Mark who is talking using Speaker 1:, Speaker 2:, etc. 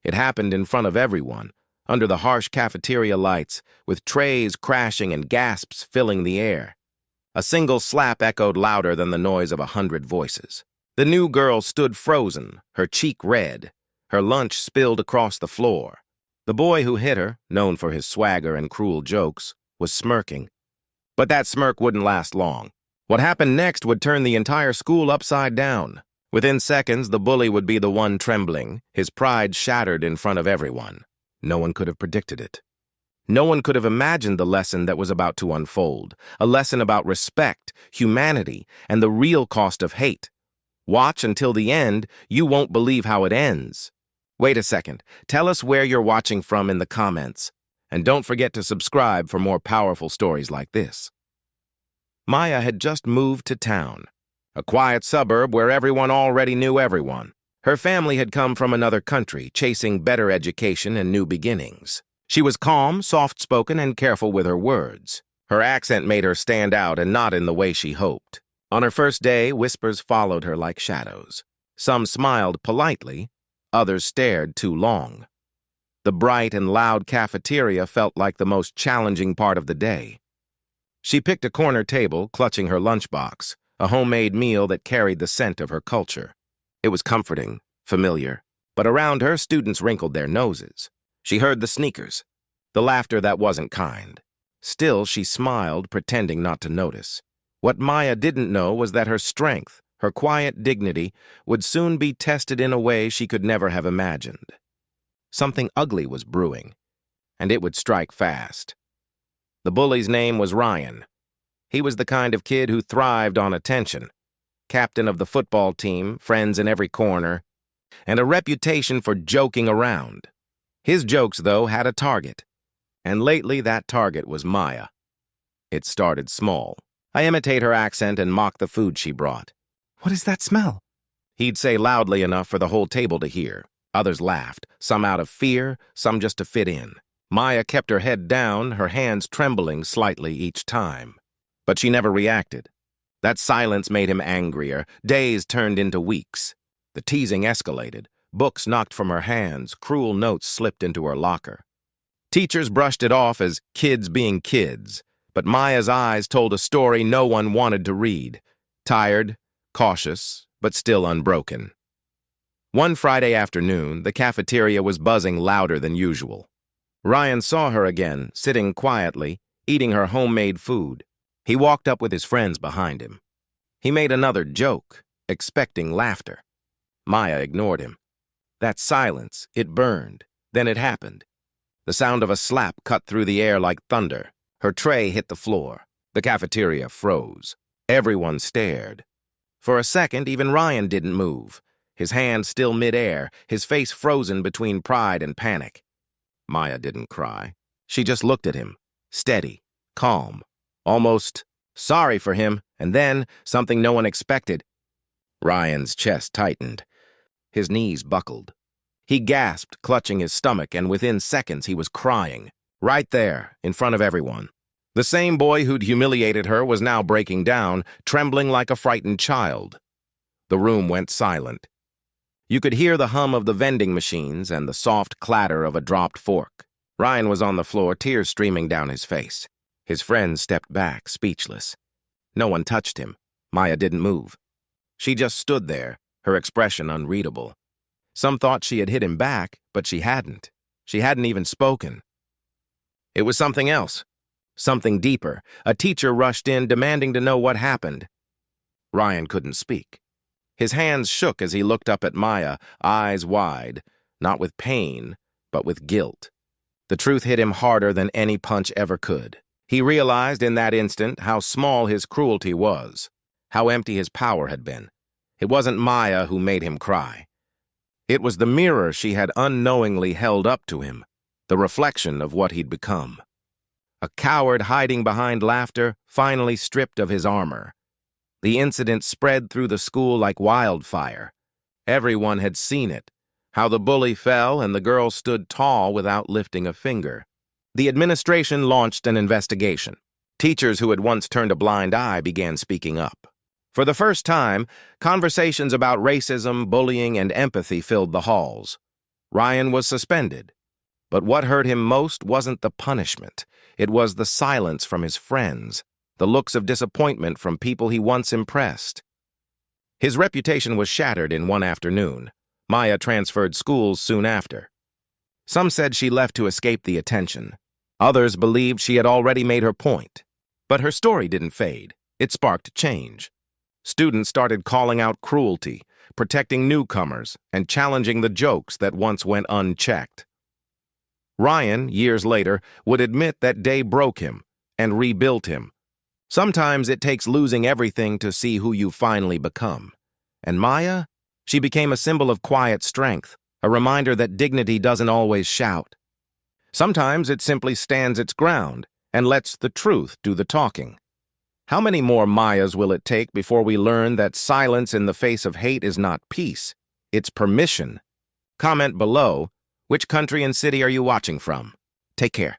Speaker 1: It happened in front of everyone, under the harsh cafeteria lights, with trays crashing and gasps filling the air. A single slap echoed louder than the noise of 100 voices. The new girl stood frozen, her cheek red, her lunch spilled across the floor. The boy who hit her, known for his swagger and cruel jokes, was smirking. But that smirk wouldn't last long. What happened next would turn the entire school upside down. Within seconds, the bully would be the one trembling, his pride shattered in front of everyone. No one could have predicted it. No one could have imagined the lesson that was about to unfold, a lesson about respect, humanity, and the real cost of hate. Watch until the end, you won't believe how it ends. Wait a second, tell us where you're watching from in the comments. And don't forget to subscribe for more powerful stories like this. Maya had just moved to town, a quiet suburb where everyone already knew everyone. Her family had come from another country, chasing better education and new beginnings. She was calm, soft-spoken, and careful with her words. Her accent made her stand out and not in the way she hoped. On her first day, whispers followed her like shadows. Some smiled politely, others stared too long. The bright and loud cafeteria felt like the most challenging part of the day. She picked a corner table, clutching her lunchbox, a homemade meal that carried the scent of her culture. It was comforting, familiar, but around her, students wrinkled their noses. She heard the sneakers, the laughter that wasn't kind. Still, she smiled, pretending not to notice. What Maya didn't know was that her strength, her quiet dignity, would soon be tested in a way she could never have imagined. Something ugly was brewing, and it would strike fast. The bully's name was Ryan. He was the kind of kid who thrived on attention. Captain of the football team, friends in every corner, and a reputation for joking around. His jokes, though, had a target, and lately that target was Maya. It started small. I imitate her accent and mock the food she brought.
Speaker 2: "What is that smell?"
Speaker 1: He'd say loudly enough for the whole table to hear. Others laughed, some out of fear, some just to fit in. Maya kept her head down, her hands trembling slightly each time. But she never reacted. That silence made him angrier. Days turned into weeks. The teasing escalated. Books knocked from her hands, cruel notes slipped into her locker. Teachers brushed it off as kids being kids, but Maya's eyes told a story no one wanted to read. Tired, cautious, but still unbroken. One Friday afternoon, the cafeteria was buzzing louder than usual. Ryan saw her again, sitting quietly, eating her homemade food. He walked up with his friends behind him. He made another joke, expecting laughter. Maya ignored him. That silence, it burned. Then it happened. The sound of a slap cut through the air like thunder. Her tray hit the floor. The cafeteria froze. Everyone stared. For a second, even Ryan didn't move. His hand still mid-air, his face frozen between pride and panic. Maya didn't cry. She just looked at him, steady, calm, almost sorry for him, and then something no one expected. Ryan's chest tightened. His knees buckled. He gasped, clutching his stomach, and within seconds he was crying, right there, in front of everyone. The same boy who'd humiliated her was now breaking down, trembling like a frightened child. The room went silent. You could hear the hum of the vending machines and the soft clatter of a dropped fork. Ryan was on the floor, tears streaming down his face. His friends stepped back, speechless. No one touched him. Maya didn't move. She just stood there, her expression unreadable. Some thought she had hit him back, but she hadn't. She hadn't even spoken. It was something else, something deeper. A teacher rushed in, demanding to know what happened. Ryan couldn't speak. His hands shook as he looked up at Maya, eyes wide, not with pain, but with guilt. The truth hit him harder than any punch ever could. He realized in that instant how small his cruelty was, how empty his power had been. It wasn't Maya who made him cry. It was the mirror she had unknowingly held up to him, the reflection of what he'd become. A coward hiding behind laughter, finally stripped of his armor. The incident spread through the school like wildfire. Everyone had seen it, how the bully fell and the girl stood tall without lifting a finger. The administration launched an investigation. Teachers who had once turned a blind eye began speaking up. For the first time, conversations about racism, bullying, and empathy filled the halls. Ryan was suspended. But what hurt him most wasn't the punishment. It was the silence from his friends, the looks of disappointment from people he once impressed. His reputation was shattered in one afternoon. Maya transferred schools soon after. Some said she left to escape the attention. Others believed she had already made her point. But her story didn't fade. It sparked change. Students started calling out cruelty, protecting newcomers, and challenging the jokes that once went unchecked. Ryan, years later, would admit that day broke him and rebuilt him. Sometimes it takes losing everything to see who you finally become. And Maya? She became a symbol of quiet strength, a reminder that dignity doesn't always shout. Sometimes it simply stands its ground and lets the truth do the talking. How many more Mayas will it take before we learn that silence in the face of hate is not peace, it's permission? Comment below, which country and city are you watching from? Take care.